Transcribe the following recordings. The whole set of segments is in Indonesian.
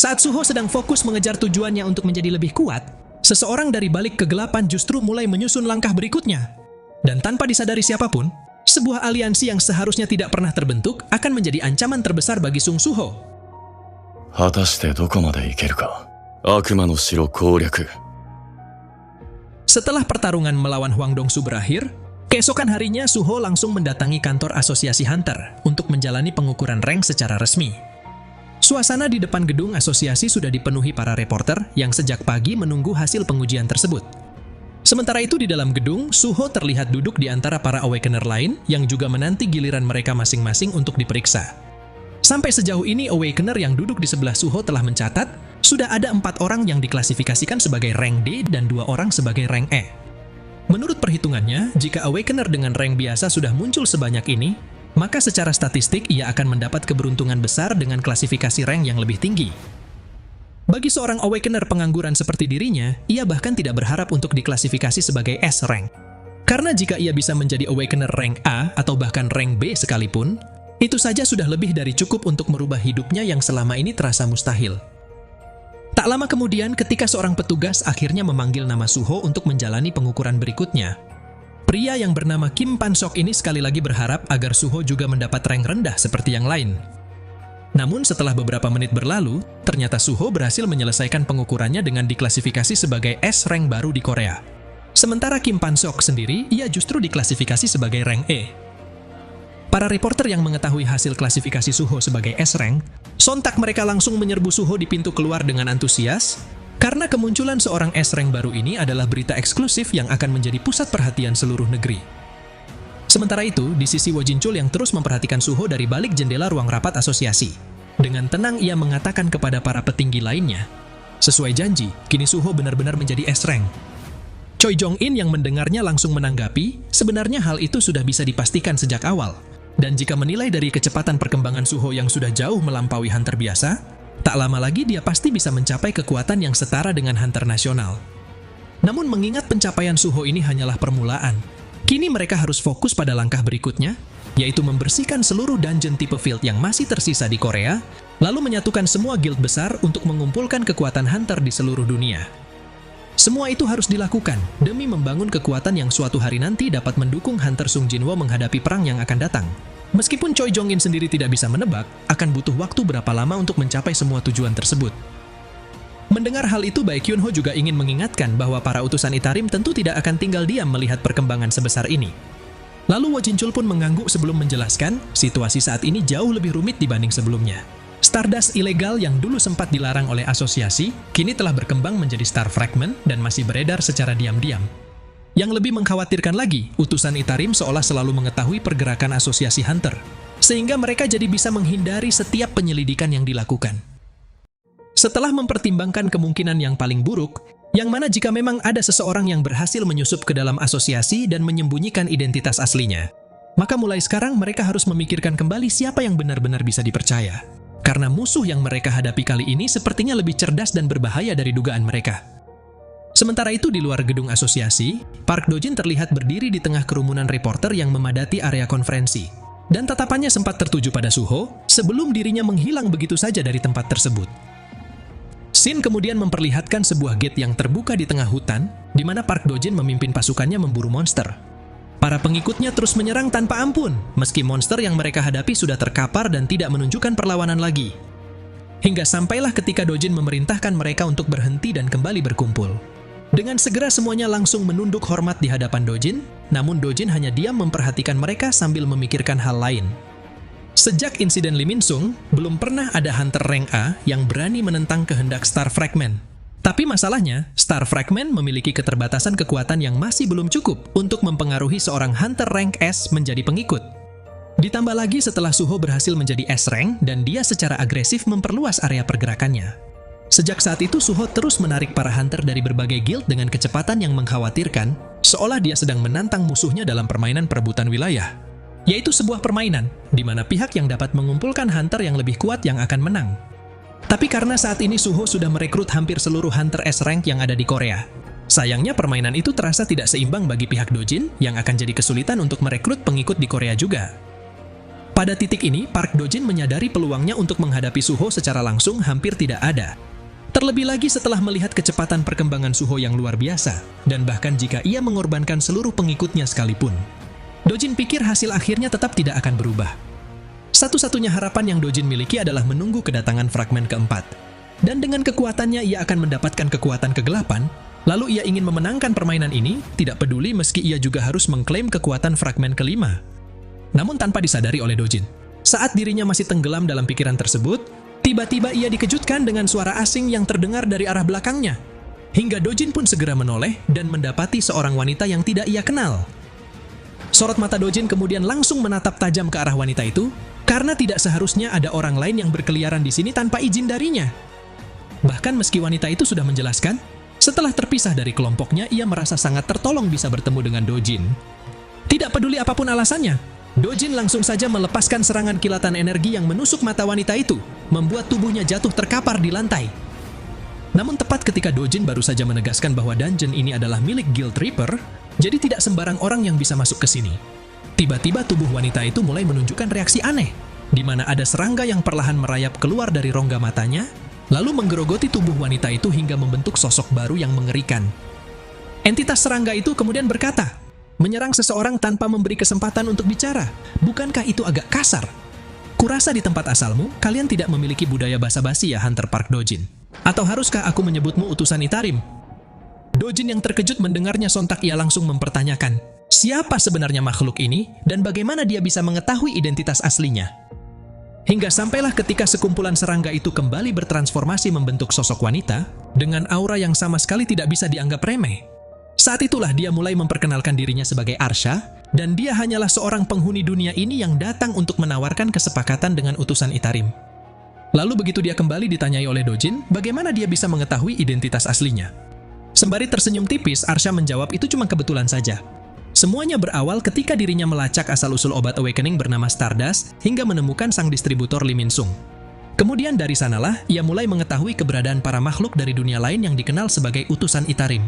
Saat Suho sedang fokus mengejar tujuannya untuk menjadi lebih kuat, seseorang dari balik kegelapan justru mulai menyusun langkah berikutnya. Dan tanpa disadari siapapun, sebuah aliansi yang seharusnya tidak pernah terbentuk akan menjadi ancaman terbesar bagi Sung Suho. 果たしてどこまで行けるか。悪魔の城攻略。 Setelah pertarungan melawan Huang Dongsu berakhir, keesokan harinya Suho langsung mendatangi kantor asosiasi Hunter untuk menjalani pengukuran rank secara resmi. Suasana di depan gedung asosiasi sudah dipenuhi para reporter yang sejak pagi menunggu hasil pengujian tersebut. Sementara itu di dalam gedung, Suho terlihat duduk di antara para Awakener lain yang juga menanti giliran mereka masing-masing untuk diperiksa. Sampai sejauh ini Awakener yang duduk di sebelah Suho telah mencatat, sudah ada 4 orang yang diklasifikasikan sebagai rank D dan 2 orang sebagai rank E. Menurut perhitungannya, jika Awakener dengan rank biasa sudah muncul sebanyak ini, maka secara statistik ia akan mendapat keberuntungan besar dengan klasifikasi rank yang lebih tinggi. Bagi seorang Awakener pengangguran seperti dirinya, ia bahkan tidak berharap untuk diklasifikasi sebagai S rank. Karena jika ia bisa menjadi Awakener rank A atau bahkan rank B sekalipun, itu saja sudah lebih dari cukup untuk merubah hidupnya yang selama ini terasa mustahil. Tak lama kemudian, ketika seorang petugas akhirnya memanggil nama Suho untuk menjalani pengukuran berikutnya, pria yang bernama Kim Pan-sok ini sekali lagi berharap agar Suho juga mendapat rank rendah seperti yang lain. Namun setelah beberapa menit berlalu, ternyata Suho berhasil menyelesaikan pengukurannya dengan diklasifikasi sebagai S rank baru di Korea. Sementara Kim Pan-sok sendiri, ia justru diklasifikasi sebagai rank E. Para reporter yang mengetahui hasil klasifikasi Suho sebagai S rank, sontak mereka langsung menyerbu Suho di pintu keluar dengan antusias, karena kemunculan seorang S rank baru ini adalah berita eksklusif yang akan menjadi pusat perhatian seluruh negeri. Sementara itu, di sisi Wo Jinchul yang terus memperhatikan Suho dari balik jendela ruang rapat asosiasi. Dengan tenang ia mengatakan kepada para petinggi lainnya, sesuai janji, kini Suho benar-benar menjadi S rank. Choi Jong-in yang mendengarnya langsung menanggapi, sebenarnya hal itu sudah bisa dipastikan sejak awal. Dan jika menilai dari kecepatan perkembangan Suho yang sudah jauh melampaui Hunter biasa, tak lama lagi dia pasti bisa mencapai kekuatan yang setara dengan Hunter nasional. Namun mengingat pencapaian Suho ini hanyalah permulaan, kini mereka harus fokus pada langkah berikutnya, yaitu membersihkan seluruh dungeon tipe field yang masih tersisa di Korea, lalu menyatukan semua guild besar untuk mengumpulkan kekuatan Hunter di seluruh dunia. Semua itu harus dilakukan demi membangun kekuatan yang suatu hari nanti dapat mendukung Hunter Sung Jinwo menghadapi perang yang akan datang. Meskipun Choi Jong-in sendiri tidak bisa menebak, akan butuh waktu berapa lama untuk mencapai semua tujuan tersebut. Mendengar hal itu, Baek Kyun-ho juga ingin mengingatkan bahwa para utusan Itarim tentu tidak akan tinggal diam melihat perkembangan sebesar ini. Lalu Wo Jinchul pun mengangguk sebelum menjelaskan, situasi saat ini jauh lebih rumit dibanding sebelumnya. Stardust ilegal yang dulu sempat dilarang oleh asosiasi, kini telah berkembang menjadi Star Fragment dan masih beredar secara diam-diam. Yang lebih mengkhawatirkan lagi, utusan Itarim seolah selalu mengetahui pergerakan asosiasi Hunter, sehingga mereka jadi bisa menghindari setiap penyelidikan yang dilakukan. Setelah mempertimbangkan kemungkinan yang paling buruk, yang mana jika memang ada seseorang yang berhasil menyusup ke dalam asosiasi dan menyembunyikan identitas aslinya, maka mulai sekarang mereka harus memikirkan kembali siapa yang benar-benar bisa dipercaya. Karena musuh yang mereka hadapi kali ini sepertinya lebih cerdas dan berbahaya dari dugaan mereka. Sementara itu di luar gedung asosiasi, Park Do-jin terlihat berdiri di tengah kerumunan reporter yang memadati area konferensi. Dan tatapannya sempat tertuju pada Suho, sebelum dirinya menghilang begitu saja dari tempat tersebut. Shin kemudian memperlihatkan sebuah gate yang terbuka di tengah hutan, di mana Park Do-jin memimpin pasukannya memburu monster. Para pengikutnya terus menyerang tanpa ampun, meski monster yang mereka hadapi sudah terkapar dan tidak menunjukkan perlawanan lagi. Hingga sampailah ketika Do-jin memerintahkan mereka untuk berhenti dan kembali berkumpul. Dengan segera semuanya langsung menunduk hormat di hadapan Do-jin, namun Do-jin hanya diam memperhatikan mereka sambil memikirkan hal lain. Sejak insiden Lee Min-sung, belum pernah ada Hunter rank A yang berani menentang kehendak Star Fragment. Tapi masalahnya, Star Fragment memiliki keterbatasan kekuatan yang masih belum cukup untuk mempengaruhi seorang Hunter rank S menjadi pengikut. Ditambah lagi setelah Suho berhasil menjadi S rank dan dia secara agresif memperluas area pergerakannya. Sejak saat itu Suho terus menarik para Hunter dari berbagai guild dengan kecepatan yang mengkhawatirkan, seolah dia sedang menantang musuhnya dalam permainan perebutan wilayah. Yaitu sebuah permainan, di mana pihak yang dapat mengumpulkan Hunter yang lebih kuat yang akan menang. Tapi karena saat ini Suho sudah merekrut hampir seluruh Hunter S rank yang ada di Korea, sayangnya permainan itu terasa tidak seimbang bagi pihak Do-jin yang akan jadi kesulitan untuk merekrut pengikut di Korea juga. Pada titik ini, Park Dojin menyadari peluangnya untuk menghadapi Suho secara langsung hampir tidak ada. Terlebih lagi setelah melihat kecepatan perkembangan Suho yang luar biasa, dan bahkan jika ia mengorbankan seluruh pengikutnya sekalipun. Dojin pikir hasil akhirnya tetap tidak akan berubah. Satu-satunya harapan yang Dojin miliki adalah menunggu kedatangan fragmen keempat. Dan dengan kekuatannya ia akan mendapatkan kekuatan kegelapan, lalu ia ingin memenangkan permainan ini, tidak peduli meski ia juga harus mengklaim kekuatan fragmen kelima. Namun tanpa disadari oleh Dojin, saat dirinya masih tenggelam dalam pikiran tersebut, tiba-tiba ia dikejutkan dengan suara asing yang terdengar dari arah belakangnya. Hingga Dojin pun segera menoleh dan mendapati seorang wanita yang tidak ia kenal. Sorot mata Dojin kemudian langsung menatap tajam ke arah wanita itu, karena tidak seharusnya ada orang lain yang berkeliaran di sini tanpa izin darinya. Bahkan meski wanita itu sudah menjelaskan, setelah terpisah dari kelompoknya, ia merasa sangat tertolong bisa bertemu dengan Dojin. Tidak peduli apapun alasannya, Dojin langsung saja melepaskan serangan kilatan energi yang menusuk mata wanita itu, membuat tubuhnya jatuh terkapar di lantai. Namun tepat ketika Dojin baru saja menegaskan bahwa dungeon ini adalah milik Guild Reaper, jadi tidak sembarang orang yang bisa masuk ke sini. Tiba-tiba tubuh wanita itu mulai menunjukkan reaksi aneh, di mana ada serangga yang perlahan merayap keluar dari rongga matanya, lalu menggerogoti tubuh wanita itu hingga membentuk sosok baru yang mengerikan. Entitas serangga itu kemudian berkata, menyerang seseorang tanpa memberi kesempatan untuk bicara. Bukankah itu agak kasar? Kurasa di tempat asalmu, kalian tidak memiliki budaya basa-basi ya, Hunter Park Dojin. Atau haruskah aku menyebutmu utusan Itarim? Dojin yang terkejut mendengarnya sontak ia langsung mempertanyakan, siapa sebenarnya makhluk ini dan bagaimana dia bisa mengetahui identitas aslinya? Hingga sampailah ketika sekumpulan serangga itu kembali bertransformasi membentuk sosok wanita dengan aura yang sama sekali tidak bisa dianggap remeh. Saat itulah dia mulai memperkenalkan dirinya sebagai Arsha, dan dia hanyalah seorang penghuni dunia ini yang datang untuk menawarkan kesepakatan dengan utusan Itarim. Lalu begitu dia kembali ditanyai oleh Dojin, bagaimana dia bisa mengetahui identitas aslinya? Sembari tersenyum tipis, Arsha menjawab itu cuma kebetulan saja. Semuanya berawal ketika dirinya melacak asal-usul obat Awakening bernama Stardust hingga menemukan sang distributor Lee Min Sung. Kemudian dari sanalah, ia mulai mengetahui keberadaan para makhluk dari dunia lain yang dikenal sebagai utusan Itarim.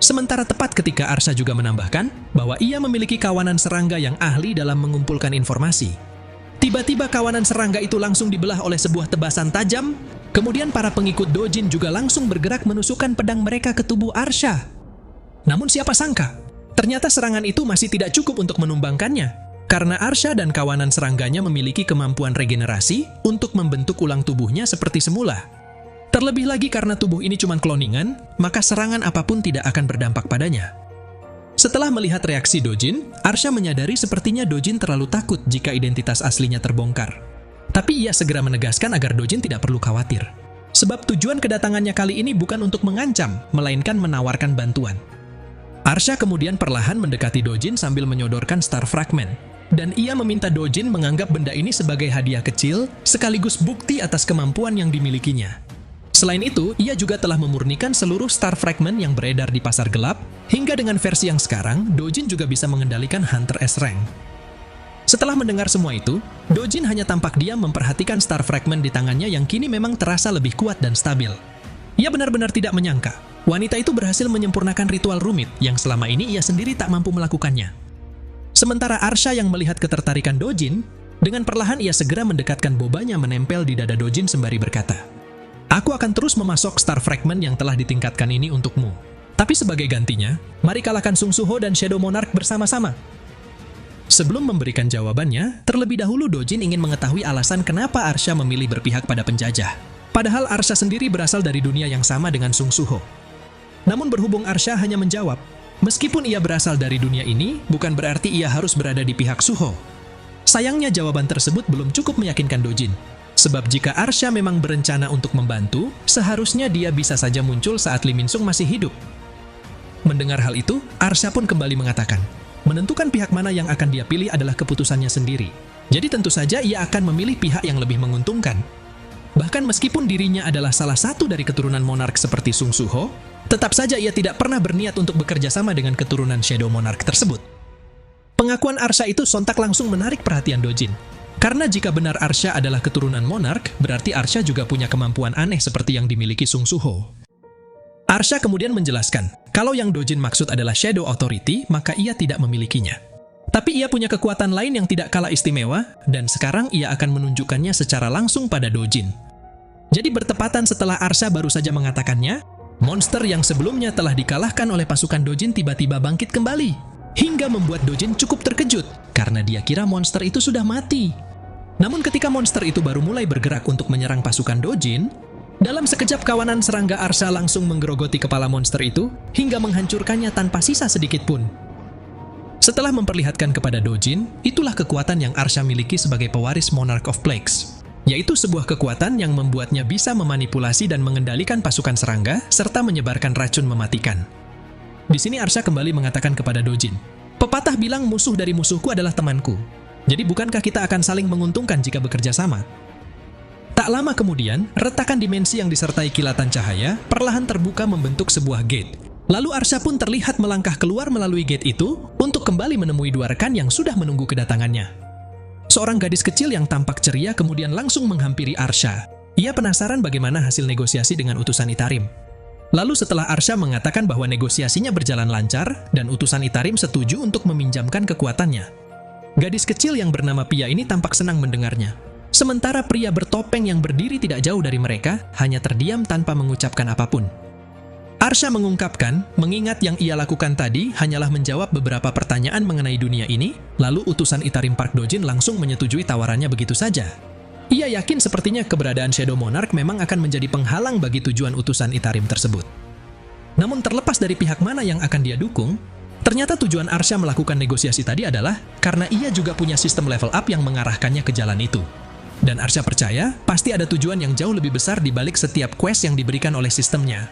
Sementara tepat ketika Arsha juga menambahkan bahwa ia memiliki kawanan serangga yang ahli dalam mengumpulkan informasi. Tiba-tiba kawanan serangga itu langsung dibelah oleh sebuah tebasan tajam, kemudian para pengikut Dojin juga langsung bergerak menusukkan pedang mereka ke tubuh Arsha. Namun siapa sangka, ternyata serangan itu masih tidak cukup untuk menumbangkannya, karena Arsha dan kawanan serangganya memiliki kemampuan regenerasi untuk membentuk ulang tubuhnya seperti semula. Terlebih lagi karena tubuh ini cuma kloningan, maka serangan apapun tidak akan berdampak padanya. Setelah melihat reaksi Dojin, Arsha menyadari sepertinya Dojin terlalu takut jika identitas aslinya terbongkar. Tapi ia segera menegaskan agar Dojin tidak perlu khawatir. Sebab tujuan kedatangannya kali ini bukan untuk mengancam, melainkan menawarkan bantuan. Arsha kemudian perlahan mendekati Dojin sambil menyodorkan Star Fragment. Dan ia meminta Dojin menganggap benda ini sebagai hadiah kecil, sekaligus bukti atas kemampuan yang dimilikinya. Selain itu, ia juga telah memurnikan seluruh Star Fragment yang beredar di pasar gelap, hingga dengan versi yang sekarang, Dojin juga bisa mengendalikan Hunter S Rank. Setelah mendengar semua itu, Dojin hanya tampak diam memperhatikan Star Fragment di tangannya yang kini memang terasa lebih kuat dan stabil. Ia benar-benar tidak menyangka, wanita itu berhasil menyempurnakan ritual rumit yang selama ini ia sendiri tak mampu melakukannya. Sementara Arsha yang melihat ketertarikan Dojin, dengan perlahan ia segera mendekatkan bobanya menempel di dada Dojin sembari berkata, aku akan terus memasok Star Fragment yang telah ditingkatkan ini untukmu. Tapi sebagai gantinya, mari kalahkan Sung Suho dan Shadow Monarch bersama-sama. Sebelum memberikan jawabannya, terlebih dahulu Dojin ingin mengetahui alasan kenapa Arsha memilih berpihak pada penjajah. Padahal Arsha sendiri berasal dari dunia yang sama dengan Sung Suho. Namun berhubung Arsha hanya menjawab, meskipun ia berasal dari dunia ini, bukan berarti ia harus berada di pihak Suho. Sayangnya jawaban tersebut belum cukup meyakinkan Dojin. Sebab jika Arsha memang berencana untuk membantu, seharusnya dia bisa saja muncul saat Lee Min Sung masih hidup. Mendengar hal itu, Arsha pun kembali mengatakan, menentukan pihak mana yang akan dia pilih adalah keputusannya sendiri. Jadi tentu saja ia akan memilih pihak yang lebih menguntungkan. Bahkan meskipun dirinya adalah salah satu dari keturunan monark seperti Sung Suho, tetap saja ia tidak pernah berniat untuk bekerja sama dengan keturunan Shadow Monarch tersebut. Pengakuan Arsha itu sontak langsung menarik perhatian Dojin. Karena jika benar Arsha adalah keturunan monark, berarti Arsha juga punya kemampuan aneh seperti yang dimiliki Sung Suho. Arsha kemudian menjelaskan, kalau yang Dojin maksud adalah Shadow Authority, maka ia tidak memilikinya. Tapi ia punya kekuatan lain yang tidak kalah istimewa, dan sekarang ia akan menunjukkannya secara langsung pada Dojin. Jadi bertepatan setelah Arsha baru saja mengatakannya, monster yang sebelumnya telah dikalahkan oleh pasukan Dojin tiba-tiba bangkit kembali, hingga membuat Dojin cukup terkejut, karena dia kira monster itu sudah mati. Namun ketika monster itu baru mulai bergerak untuk menyerang pasukan Dojin, dalam sekejap kawanan serangga Arsha langsung menggerogoti kepala monster itu, hingga menghancurkannya tanpa sisa sedikit pun. Setelah memperlihatkan kepada Dojin, itulah kekuatan yang Arsha miliki sebagai pewaris Monarch of Plagues, yaitu sebuah kekuatan yang membuatnya bisa memanipulasi dan mengendalikan pasukan serangga, serta menyebarkan racun mematikan. Di sini Arsha kembali mengatakan kepada Dojin, pepatah bilang musuh dari musuhku adalah temanku. Jadi bukankah kita akan saling menguntungkan jika bekerja sama? Tak lama kemudian, retakan dimensi yang disertai kilatan cahaya perlahan terbuka membentuk sebuah gate. Lalu Arsha pun terlihat melangkah keluar melalui gate itu untuk kembali menemui dua rekan yang sudah menunggu kedatangannya. Seorang gadis kecil yang tampak ceria kemudian langsung menghampiri Arsha. Ia penasaran bagaimana hasil negosiasi dengan utusan Itarim. Lalu setelah Arsha mengatakan bahwa negosiasinya berjalan lancar dan utusan Itarim setuju untuk meminjamkan kekuatannya, gadis kecil yang bernama Pia ini tampak senang mendengarnya. Sementara pria bertopeng yang berdiri tidak jauh dari mereka hanya terdiam tanpa mengucapkan apapun. Arsha mengungkapkan, mengingat yang ia lakukan tadi hanyalah menjawab beberapa pertanyaan mengenai dunia ini, lalu utusan Itarim Park Dojin langsung menyetujui tawarannya begitu saja. Ia yakin sepertinya keberadaan Shadow Monarch memang akan menjadi penghalang bagi tujuan utusan Itarim tersebut. Namun terlepas dari pihak mana yang akan dia dukung, ternyata tujuan Arsha melakukan negosiasi tadi adalah karena ia juga punya sistem level up yang mengarahkannya ke jalan itu. Dan Arsha percaya, pasti ada tujuan yang jauh lebih besar di balik setiap quest yang diberikan oleh sistemnya.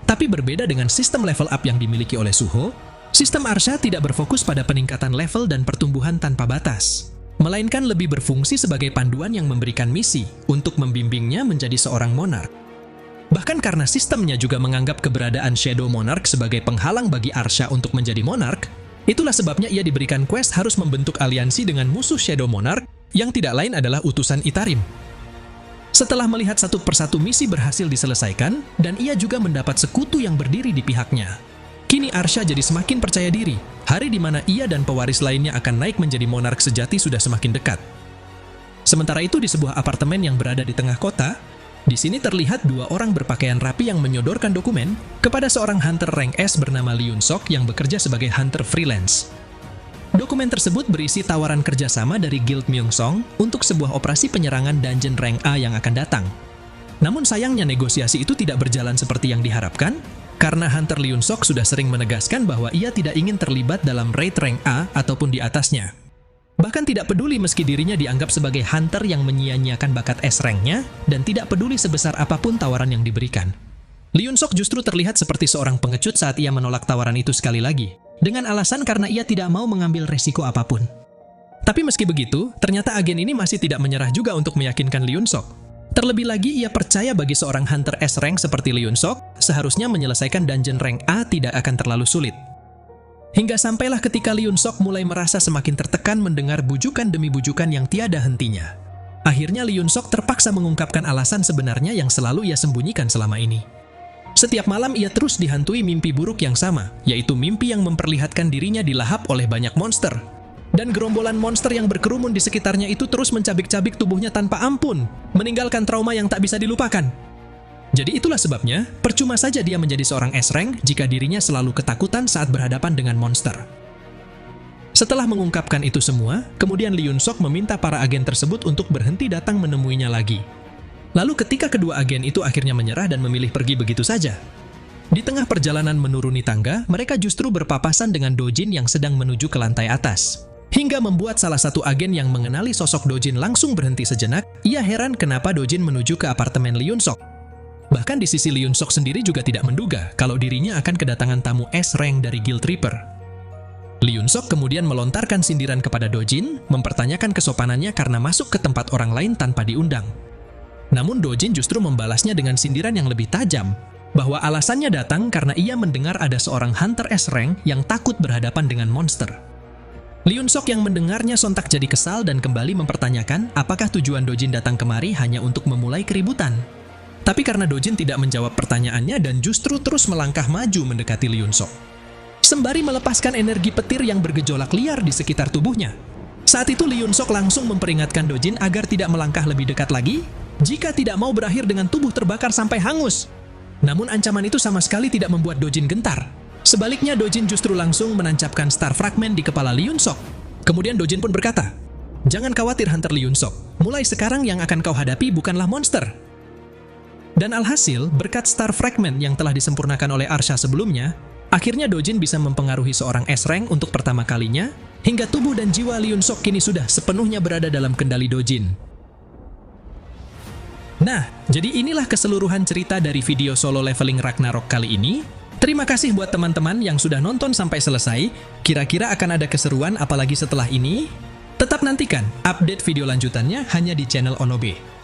Tapi berbeda dengan sistem level up yang dimiliki oleh Suho, sistem Arsha tidak berfokus pada peningkatan level dan pertumbuhan tanpa batas, melainkan lebih berfungsi sebagai panduan yang memberikan misi untuk membimbingnya menjadi seorang monark. Bahkan karena sistemnya juga menganggap keberadaan Shadow Monarch sebagai penghalang bagi Arsha untuk menjadi monark, itulah sebabnya ia diberikan quest harus membentuk aliansi dengan musuh Shadow Monarch yang tidak lain adalah utusan Itarim. Setelah melihat satu persatu misi berhasil diselesaikan, dan ia juga mendapat sekutu yang berdiri di pihaknya, kini Arsha jadi semakin percaya diri. Hari di mana ia dan pewaris lainnya akan naik menjadi monark sejati sudah semakin dekat. Sementara itu di sebuah apartemen yang berada di tengah kota, di sini terlihat dua orang berpakaian rapi yang menyodorkan dokumen kepada seorang hunter rank S bernama Lee Yun-sok yang bekerja sebagai hunter freelance. Dokumen tersebut berisi tawaran kerjasama dari Guild Myungsong untuk sebuah operasi penyerangan dungeon rank A yang akan datang. Namun sayangnya negosiasi itu tidak berjalan seperti yang diharapkan, karena Hunter Lee Yun-sok sudah sering menegaskan bahwa ia tidak ingin terlibat dalam raid rank A ataupun di atasnya. Bahkan tidak peduli meski dirinya dianggap sebagai hunter yang menyia-nyiakan bakat S rank-nya dan tidak peduli sebesar apapun tawaran yang diberikan. Lee Yun-sok justru terlihat seperti seorang pengecut saat ia menolak tawaran itu sekali lagi, dengan alasan karena ia tidak mau mengambil resiko apapun. Tapi meski begitu, ternyata agen ini masih tidak menyerah juga untuk meyakinkan Lee Yun-sok. Terlebih lagi, ia percaya bagi seorang hunter S rank seperti Lee Yun-sok, seharusnya menyelesaikan dungeon rank A tidak akan terlalu sulit. Hingga sampailah ketika Lee Yun-sok mulai merasa semakin tertekan mendengar bujukan demi bujukan yang tiada hentinya. Akhirnya Lee Yun-sok terpaksa mengungkapkan alasan sebenarnya yang selalu ia sembunyikan selama ini. Setiap malam ia terus dihantui mimpi buruk yang sama, yaitu mimpi yang memperlihatkan dirinya dilahap oleh banyak monster. Dan gerombolan monster yang berkerumun di sekitarnya itu terus mencabik-cabik tubuhnya tanpa ampun, meninggalkan trauma yang tak bisa dilupakan. Jadi itulah sebabnya, percuma saja dia menjadi seorang S-rank jika dirinya selalu ketakutan saat berhadapan dengan monster. Setelah mengungkapkan itu semua, kemudian Lee Yun-sok meminta para agen tersebut untuk berhenti datang menemuinya lagi. Lalu ketika kedua agen itu akhirnya menyerah dan memilih pergi begitu saja. Di tengah perjalanan menuruni tangga, mereka justru berpapasan dengan Dojin yang sedang menuju ke lantai atas. Hingga membuat salah satu agen yang mengenali sosok Dojin langsung berhenti sejenak, ia heran kenapa Dojin menuju ke apartemen Lee Yun-sok. Bahkan di sisi Lee Yun-sok sendiri juga tidak menduga kalau dirinya akan kedatangan tamu S-rank dari Guild Reaper. Lee Yun-sok kemudian melontarkan sindiran kepada Dojin, mempertanyakan kesopanannya karena masuk ke tempat orang lain tanpa diundang. Namun Dojin justru membalasnya dengan sindiran yang lebih tajam, bahwa alasannya datang karena ia mendengar ada seorang hunter S-rank yang takut berhadapan dengan monster. Lee Yun-sok yang mendengarnya sontak jadi kesal dan kembali mempertanyakan apakah tujuan Dojin datang kemari hanya untuk memulai keributan. Tapi karena Dojin tidak menjawab pertanyaannya dan justru terus melangkah maju mendekati Lee Yun-sok. sembari melepaskan energi petir yang bergejolak liar di sekitar tubuhnya. Saat itu Lee Yun-sok langsung memperingatkan Dojin agar tidak melangkah lebih dekat lagi jika tidak mau berakhir dengan tubuh terbakar sampai hangus. Namun ancaman itu sama sekali tidak membuat Dojin gentar. Sebaliknya Dojin justru langsung menancapkan Star Fragment di kepala Lee Yun-sok. Kemudian Dojin pun berkata, "Jangan khawatir Hunter Lee Yun-sok, mulai sekarang yang akan kau hadapi bukanlah monster." Dan alhasil, berkat Star Fragment yang telah disempurnakan oleh Arsha sebelumnya, akhirnya Dojin bisa mempengaruhi seorang S-Rank untuk pertama kalinya, hingga tubuh dan jiwa Lee Yun-sok kini sudah sepenuhnya berada dalam kendali Dojin. Nah, jadi inilah keseluruhan cerita dari video solo leveling Ragnarok kali ini. Terima kasih buat teman-teman yang sudah nonton sampai selesai. Kira-kira akan ada keseruan apalagi setelah ini? Tetap nantikan update video lanjutannya hanya di channel Onobe.